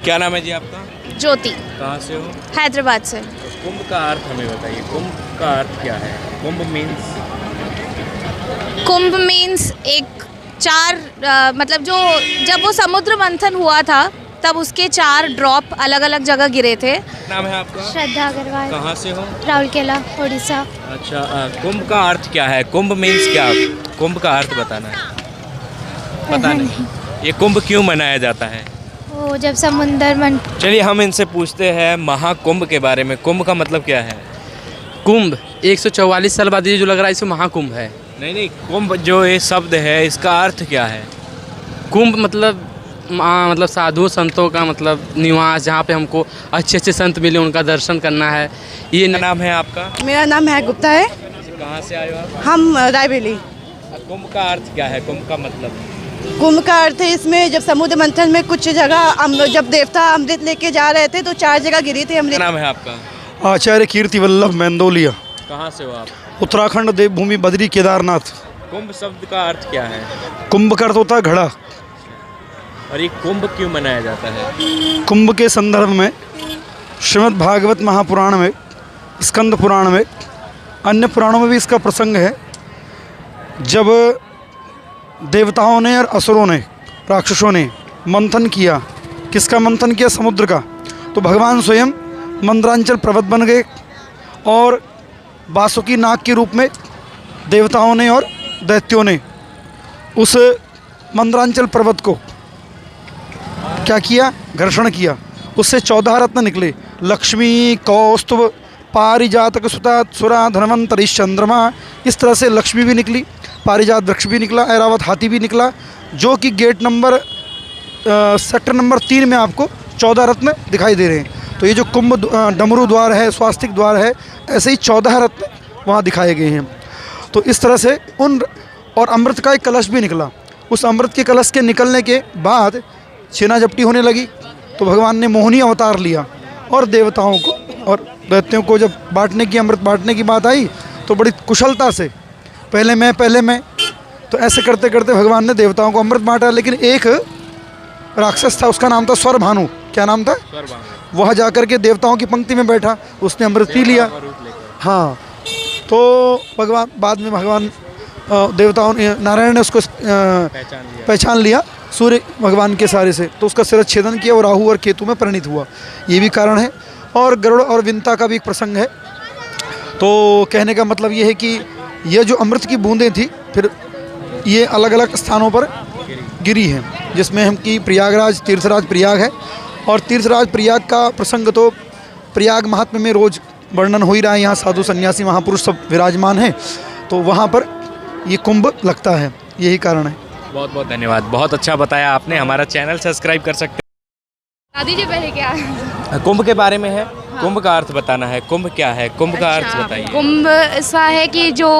क्या नाम है जी आपका? ज्योति। कहाँ से हो? हैदराबाद से। कुंभ का अर्थ हमें बताइए, कुंभ का अर्थ क्या है? कुंभ मीन्स एक चार मतलब जो जब वो समुद्र मंथन हुआ था तब उसके 4 ड्रॉप अलग अलग जगह गिरे थे। नाम है आपका? श्रद्धा अग्रवाल। कहाँ से हो? राउरकेला, उड़ीसा। अच्छा, कुंभ का अर्थ क्या है? कुंभ मीन्स क्या? कुंभ का अर्थ बताना है। पता नहीं। ये कुंभ क्यों मनाया जाता है? वो जब समुंदर मन। चलिए हम इनसे पूछते हैं महाकुंभ के बारे में। कुंभ का मतलब क्या है? कुंभ 144 साल बाद ये जो लग रहा है इसे महाकुंभ है। नहीं, कुंभ जो ये शब्द है इसका अर्थ क्या है? कुंभ मतलब मतलब साधु संतों का मतलब निवास, जहाँ पे हमको अच्छे अच्छे संत मिले उनका दर्शन करना है। ये नाम है आपका? मेरा नाम है गुप्ता है। कहाँ से आए हो आप? हम रायबेली। कुंभ का अर्थ क्या है? कुंभ का मतलब? कुंभ का अर्थ है इसमें जब समुद्र मंथन में कुछ जगह जब देवता अमृत लेके जा रहे थे तो 4 जगह गिरी थी अमृत। नाम है आपका? आचार्य कीर्ति वल्लभ मेंदोलिया। कहाँ से हो आप? उत्तराखंड देवभूमि बद्री केदारनाथ। कुंभ शब्द का अर्थ क्या है? कुंभ का अर्थ होता है घड़ा। और ये कुंभ क्यों मनाया जाता है? कुंभ के संदर्भ में श्रीमद् भागवत महापुराण में, स्कंद पुराण में, अन्य पुराणों में भी इसका प्रसंग है। जब देवताओं ने और असुरों ने, राक्षसों ने मंथन किया, किसका मंथन किया? समुद्र का। तो भगवान स्वयं मंदरांचल पर्वत बन गए और बासुकी नाग के रूप में देवताओं ने और दैत्यों ने उस मंदरांचल पर्वत को क्या किया? घर्षण किया। उससे 14 रत्न निकले। लक्ष्मी, कौस्तुभ, पारिजातक सुता, सुरा, धनवंतरि, चंद्रमा। इस तरह से लक्ष्मी भी निकली, पारिजात वृक्ष भी निकला, ऐरावत हाथी भी निकला, जो कि गेट नंबर सेक्टर नंबर 3 में आपको 14 रत्न दिखाई दे रहे हैं। तो ये जो कुंभ डमरू द्वार है, स्वास्तिक द्वार है, ऐसे ही 14 रत्न वहाँ दिखाए गए हैं। तो इस तरह से और अमृत का एक कलश भी निकला। उस अमृत के कलश के निकलने के बाद छीना झपटी होने लगी तो भगवान ने मोहिनी अवतार लिया और देवताओं को और दैत्यों को जब बांटने की, अमृत बांटने की बात आई तो बड़ी कुशलता से पहले मैं तो ऐसे करते करते भगवान ने देवताओं को अमृत बांटा। लेकिन एक राक्षस था, उसका नाम था स्वरभानु। क्या नाम था? वह जाकर के देवताओं की पंक्ति में बैठा, उसने अमृत पी लिया। हाँ, तो भगवान बाद में भगवान देवताओं ने, नारायण ने उसको पहचान लिया सूर्य भगवान के सारे से, तो उसका शिरच्छेदन किया और राहु और केतु में परिणित हुआ। ये भी कारण है। और गरुड़ और विंता का भी एक प्रसंग है। तो कहने का मतलब ये है कि ये जो अमृत की बूंदें थी फिर ये अलग अलग स्थानों पर गिरी हैं, जिसमें हम की प्रयागराज, तीर्थराज प्रयाग है। और तीर्थराज प्रयाग का प्रसंग तो प्रयाग महात्म्य में रोज वर्णन हो ही रहा है। यहाँ साधु सन्यासी महापुरुष सब विराजमान हैं, तो वहाँ पर ये कुंभ लगता है, यही कारण है। बहुत बहुत धन्यवाद, बहुत अच्छा बताया आपने। हमारा चैनल सब्सक्राइब कर सकते बता दीजिए पहले क्या है। हैं। कुंभ के बारे में है। कुंभ का अर्थ बताना है। कुंभ क्या है? कुंभ का अर्थ बताइए। कुंभ ऐसा है कि जो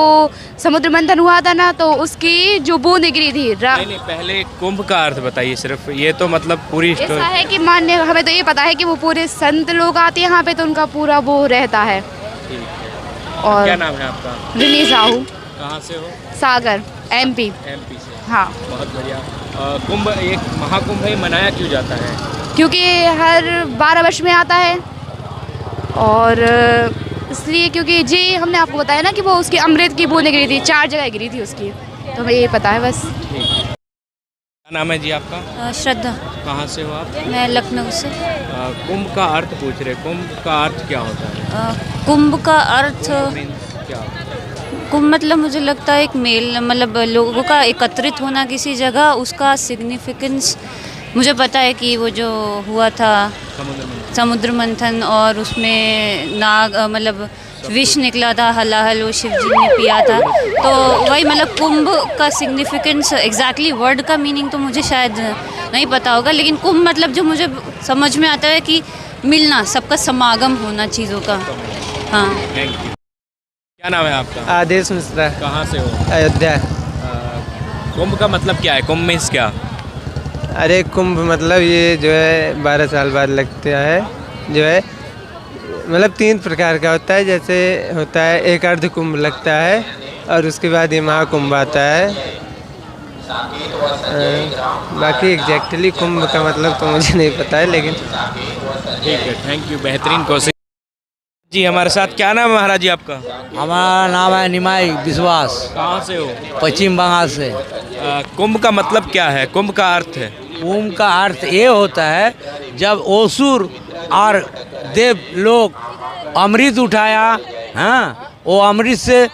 समुद्र मंथन हुआ था ना तो उसकी जो बूंद गिरी थी। नहीं, पहले कुंभ का अर्थ बताइए सिर्फ। ये तो मतलब पूरी ऐसा है कि मान्य, हमें तो ये पता है कि वो पूरे संत लोग आते हैं यहाँ पे तो उनका पूरा वो रहता है। और क्या नाम है आपका? रिनी साहू। कहाँ से हो? सागर, MP से। हाँ। बहुत बढ़िया। कुंभ एक महाकुंभ है, मनाया क्यों जाता है? क्योंकि हर 12 वर्ष में आता है और इसलिए क्योंकि जी हमने आपको बताया ना कि वो उसकी अमृत की बूंदें गिरी थी, 4 जगह गिरी थी उसकी, तो हमें यही पता है बस। क्या नाम है जी आपका? श्रद्धा। कहाँ से हो आप? मैं लखनऊ से। कुंभ का अर्थ पूछ रहे। कुंभ का अर्थ क्या होता है? कुंभ का अर्थ, क्या होता है? कुंभ मतलब मुझे लगता है एक मेल, मतलब लोगों का एकत्रित होना किसी जगह, उसका सिग्निफिकेंस मुझे पता है कि वो जो हुआ था समुद्र मंथन और उसमें नाग मतलब विष निकला था, हलाहल वो शिव जी ने पिया था। तो वही मतलब कुंभ का सिग्निफिकेंस, एग्जैक्टली वर्ड का मीनिंग तो मुझे शायद नहीं पता होगा, लेकिन कुंभ मतलब जो मुझे समझ में आता है कि मिलना, सबका समागम होना चीज़ों का। हाँ। क्या नाम है आपका? आदेश मिश्रा। कहाँ से हो? अयोध्या। कुंभ का मतलब क्या है? कुंभ मीन्स क्या? अरे कुंभ मतलब ये जो है 12 साल बाद लगता है, जो है मतलब 3 प्रकार का होता है। जैसे होता है एक अर्ध कुंभ लगता है और उसके बाद ये महाकुंभ आता है। बाकी एग्जैक्टली कुंभ का मतलब तो मुझे नहीं पता है, लेकिन ठीक है, थैंक यू, बेहतरीन कोशिश। जी हमारे साथ क्या नाम है महाराज जी आपका? हमारा नाम है निमाई विश्वास, कहाँ से हो? पश्चिम बंगाल से। कुंभ का मतलब क्या है? कुंभ का अर्थ है? कुंभ का अर्थ ये होता है जब असुर और देव लोग अमृत उठाया, हाँ, वो अमृत से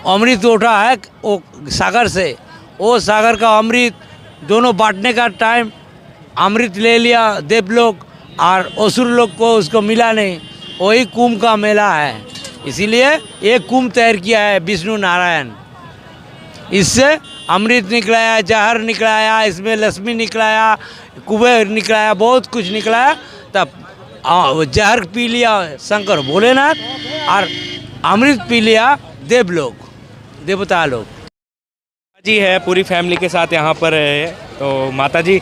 अमृत उठा है वो सागर से, वो सागर का अमृत दोनों बांटने का टाइम अमृत ले लिया देव लोग और असुर लोग को उसको मिला नहीं, वही कुंभ का मेला है। इसीलिए ये कुंभ तैयार किया है विष्णु नारायण। इससे अमृत निकलाया, जहर निकलाया, इसमें लक्ष्मी निकलाया, कुबेर निकलाया, बहुत कुछ निकलाया। तब जहर पी लिया शंकर भोलेनाथ और अमृत पी लिया देव लोग, देवता लोग। जी है पूरी फैमिली के साथ यहाँ पर है। तो माता जी,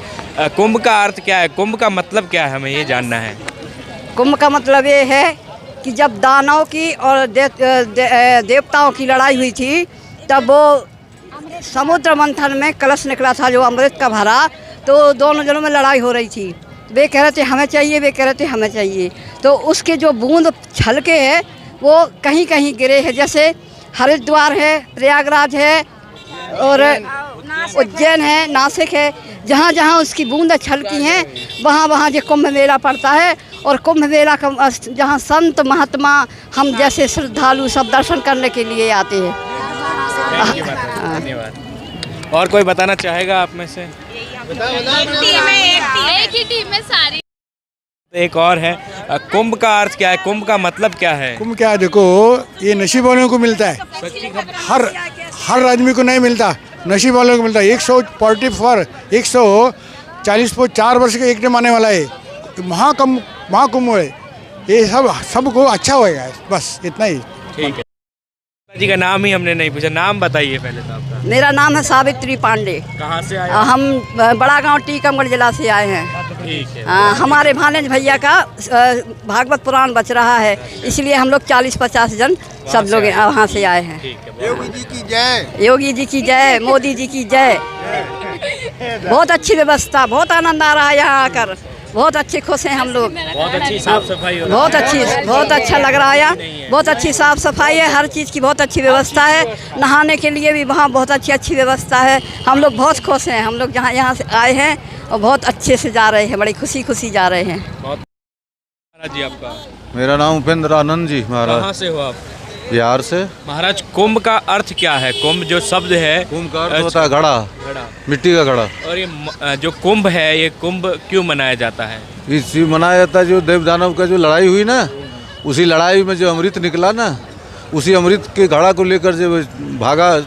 कुंभ का अर्थ क्या है? कुंभ का मतलब क्या है, हमें ये जानना है। कुंभ का मतलब ये है कि जब दानव की और देवताओं की लड़ाई हुई थी, तब वो समुद्र मंथन में कलश निकला था जो अमृत का भरा, तो दोनों जनों में लड़ाई हो रही थी। वे कह रहे थे हमें चाहिए, वे कह रहे थे हमें चाहिए। तो उसके जो बूंद छलके हैं वो कहीं कहीं गिरे हैं, जैसे हरिद्वार है, प्रयागराज है और उज्जैन है, नासिक है। जहाँ जहाँ उसकी बूंद छलकी हैं वहाँ वहाँ जो कुंभ मेला पड़ता है। और कुंभ मेला का जहाँ संत महात्मा हम जैसे श्रद्धालु सब दर्शन करने के लिए आते हैं। धन्यवाद। और कोई बताना चाहेगा आप में से? एक ही टीम में सारी। एक और है, कुंभ का अर्थ क्या है? कुंभ का मतलब क्या है? कुंभ क्या है, देखो ये नसीब वालों को मिलता है, हर आदमी को नहीं मिलता, नसीब वालों को मिलता है। 144 वर्ष का एक टाइम आने वाला है महाकुंभ है, ये सबको अच्छा होएगा, बस इतना ही। ठीक है जी, का नाम ही हमने नहीं पूछा, नाम बताइए पहले तो आपका। मेरा नाम है सावित्री पांडे। कहाँ से आए? हम बड़ा गांव टीकमगढ़ जिला से आए हैं। ठीक है। हमारे भानेज भैया का भागवत पुराण बच रहा है, इसलिए हम लोग 40-50 जन सब लोग वहाँ से आए हैं। योगी जी की जय, योगी जी की जय, मोदी जी की जय। बहुत अच्छी व्यवस्था, बहुत आनंद आ रहा है यहाँ आकर, बहुत अच्छे खुश हैं हम लोग। बहुत अच्छी साफ सफाई हो रही है। बहुत अच्छा लग रहा है यहाँ, बहुत अच्छी साफ सफाई है, हर चीज़ की बहुत अच्छी व्यवस्था है। नहाने के लिए भी वहाँ बहुत अच्छी व्यवस्था है। हम लोग बहुत खुश हैं, हम लोग जहाँ यहाँ से आए हैं और बहुत अच्छे से जा रहे हैं, बड़ी खुशी जा रहे हैं। महाराज जी आपका? मेरा नाम उपेंद्र आनंद जी। महाराज कहाँ से हो आप? बिहार से। महाराज, कुंभ का अर्थ क्या है? कुंभ जो शब्द है, कुंभ का अर्थ होता है घड़ा, मिट्टी का घड़ा। और ये जो कुंभ है, ये कुंभ क्यों मनाया जाता है? इसलिए मनाया जाता है जो देव दानव का जो लड़ाई हुई ना, उसी लड़ाई में जो अमृत निकला ना, उसी अमृत के घड़ा को लेकर जब भागा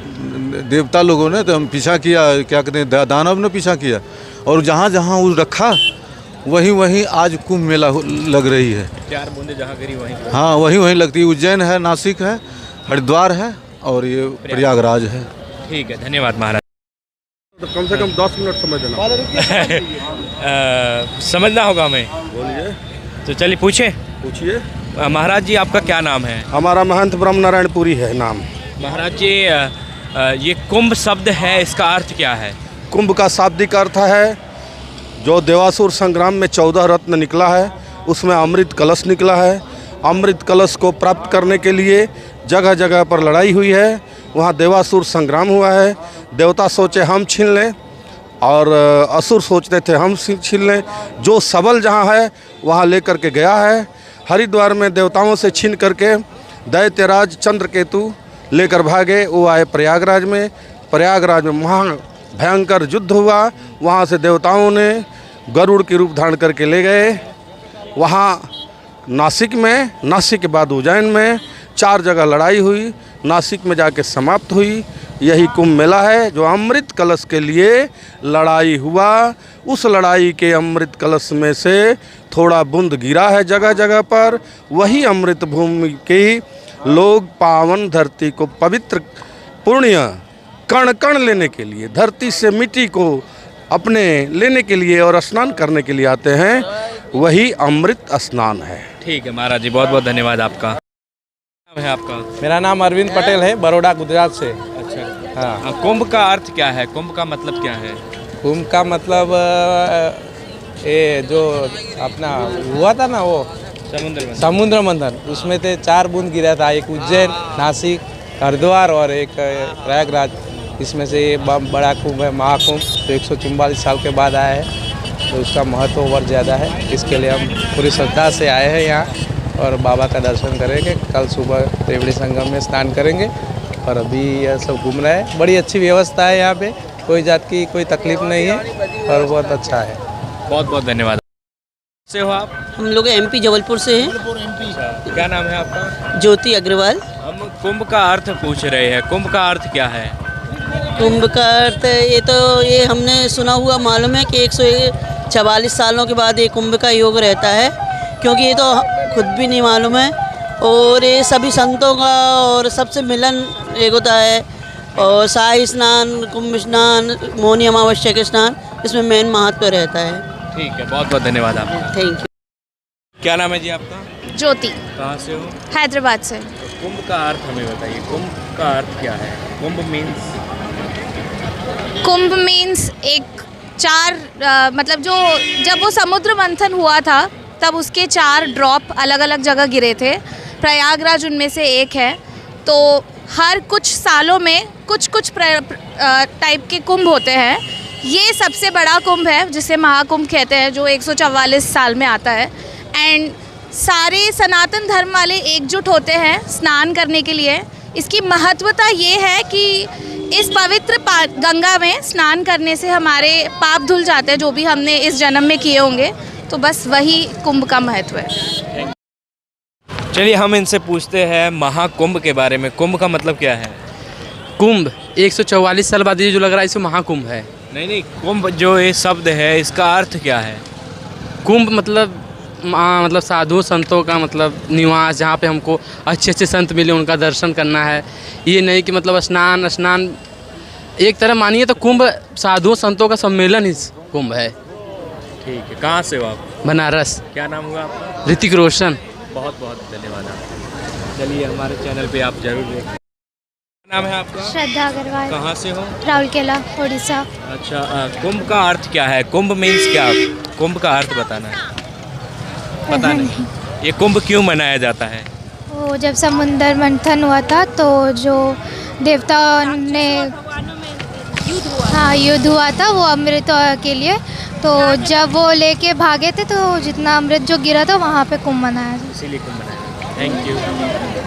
देवता लोगों ने, तो हम पीछा किया, क्या कहते हैं, दानव ने पीछा किया, और जहाँ जहाँ वो रखा वहीं आज कुंभ मेला लग रही है। 4 बूंदे जहाँ गिरी वहीं। हाँ, वहीं लगती है। उज्जैन है, नासिक है, हरिद्वार है और ये प्रयागराज है। ठीक है, धन्यवाद महाराज। तो कम से कम 10 मिनट समझ लेना। समझना होगा हमें। बोलिए। तो चलिए पूछिए। महाराज जी, आपका क्या नाम है? हमारा महंत ब्रह्म नारायण पुरी है नाम। महाराज जी, ये कुंभ शब्द है, इसका अर्थ क्या है? कुंभ का शाब्दिक अर्थ है जो देवासुर संग्राम में 14 रत्न निकला है, उसमें अमृत कलश निकला है। अमृत कलश को प्राप्त करने के लिए जगह जगह पर लड़ाई हुई है, वहाँ देवासुर संग्राम हुआ है। देवता सोचे हम छीन लें और असुर सोचते थे हम छीन लें। जो सबल जहाँ है वहाँ लेकर के गया है। हरिद्वार में देवताओं से छीन करके दैत्यराज चंद्रकेतु लेकर भागे, वो आए प्रयागराज में। प्रयागराज में महा भयंकर युद्ध हुआ, वहाँ से देवताओं ने गरुड़ के रूप धारण करके ले गए। वहाँ नासिक में, नासिक के बाद उज्जैन में 4 जगह लड़ाई हुई, नासिक में जाके समाप्त हुई। यही कुंभ मेला है जो अमृत कलश के लिए लड़ाई हुआ। उस लड़ाई के अमृत कलश में से थोड़ा बूंद गिरा है जगह जगह पर, वही अमृत भूमि के लोग पावन धरती को पवित्र पुण्य कण कण लेने के लिए, धरती से मिट्टी को अपने लेने के लिए और स्नान करने के लिए आते हैं, वही अमृत स्नान है। ठीक है महाराज जी, बहुत बहुत धन्यवाद आपका। नाम है आपका? मेरा नाम अरविंद पटेल है, बड़ौदा गुजरात से। अच्छा, हाँ। कुंभ का अर्थ क्या है? कुंभ का मतलब क्या है? कुंभ का मतलब ये जो अपना हुआ था ना वो समुद्र मंथन, उसमें थे 4 बूंद गिरा था, एक उज्जैन, नासिक, हरिद्वार और एक प्रयागराज। इसमें से ये बड़ा कुंभ है, महाकुंभ, जो 144 साल के बाद आया है, तो उसका महत्व और ज़्यादा है। इसके लिए हम पूरी श्रद्धा से आए हैं यहाँ और बाबा का दर्शन करेंगे। कल सुबह त्रिवेणी संगम में स्नान करेंगे और अभी यह सब घूम रहा है। बड़ी अच्छी व्यवस्था है यहाँ पे, कोई जात की कोई तकलीफ नहीं है और बहुत अच्छा है। बहुत बहुत धन्यवाद। से हो आप? हम लोग एमपी जबलपुर से हैं। क्या नाम है आपका? ज्योति अग्रवाल। हम कुंभ का अर्थ पूछ रहे हैं। कुंभ का अर्थ क्या है? कुंभ का अर्थ ये हमने सुना हुआ मालूम है कि 144 सालों के बाद ये कुंभ का योग रहता है, क्योंकि ये तो खुद भी नहीं मालूम है। और ये सभी संतों का और सबसे मिलन एक होता है, और शाही स्नान, कुंभ स्नान, मौनी अमावस्या के स्नान, इसमें मेन महत्व रहता है। ठीक है, बहुत बहुत धन्यवाद आपका। Thank you. क्या नाम है जी आपका? ज्योति, कहाँ से हो? हैदराबाद से। कुंभ का अर्थ हमें बताइए। कुंभ का अर्थ क्या है? कुंभ मीन्स कुंभ मीन्स एक 4 मतलब जब वो समुद्र मंथन हुआ था तब उसके 4 ड्रॉप अलग अलग जगह गिरे थे। प्रयागराज उनमें से एक है। तो हर कुछ सालों में कुछ टाइप के कुंभ होते हैं। ये सबसे बड़ा कुंभ है जिसे महाकुंभ कहते हैं, जो 144 साल में आता है। एंड सारे सनातन धर्म वाले एकजुट होते हैं स्नान करने के लिए। इसकी महत्वता ये है कि इस पवित्र गंगा में स्नान करने से हमारे पाप धुल जाते हैं, जो भी हमने इस जन्म में किए होंगे। तो बस वही कुंभ का महत्व है। चलिए हम इनसे पूछते हैं महाकुंभ के बारे में। कुंभ का मतलब क्या है? कुंभ 144 साल बाद ये जो लग रहा है इसे महाकुंभ है। नहीं, कुंभ जो ये शब्द है इसका अर्थ क्या है? कुंभ मतलब साधु संतों का मतलब निवास, जहाँ पे हमको अच्छे अच्छे संत मिले उनका दर्शन करना है। ये नहीं कि मतलब स्नान एक तरह मानिए तो कुंभ साधु संतों का सम्मेलन ही कुंभ है। ठीक है, कहाँ से हो आप? बनारस। क्या नाम हुआ आपका? ऋतिक रोशन। बहुत बहुत धन्यवाद आपका। चलिए हमारे चैनल पे आप जरूर देखें। क्या नाम है आपका? श्रद्धा अग्रवाल। कहाँ से हो? राउरकेला, उड़ीसा। अच्छा, कुंभ का अर्थ क्या है? कुंभ मीन्स क्या? कुंभ का अर्थ बताना है। पता नहीं। ये कुंभ क्यों मनाया जाता है? वो जब समुद्र मंथन हुआ था तो जो देवताओं ने युद्ध हुआ था वो अमृत के लिए, तो जब वो लेके भागे थे तो जितना अमृत जो गिरा था वहाँ पे कुंभ मनाया। इसीलिए कुंभ मनाया। Thank you.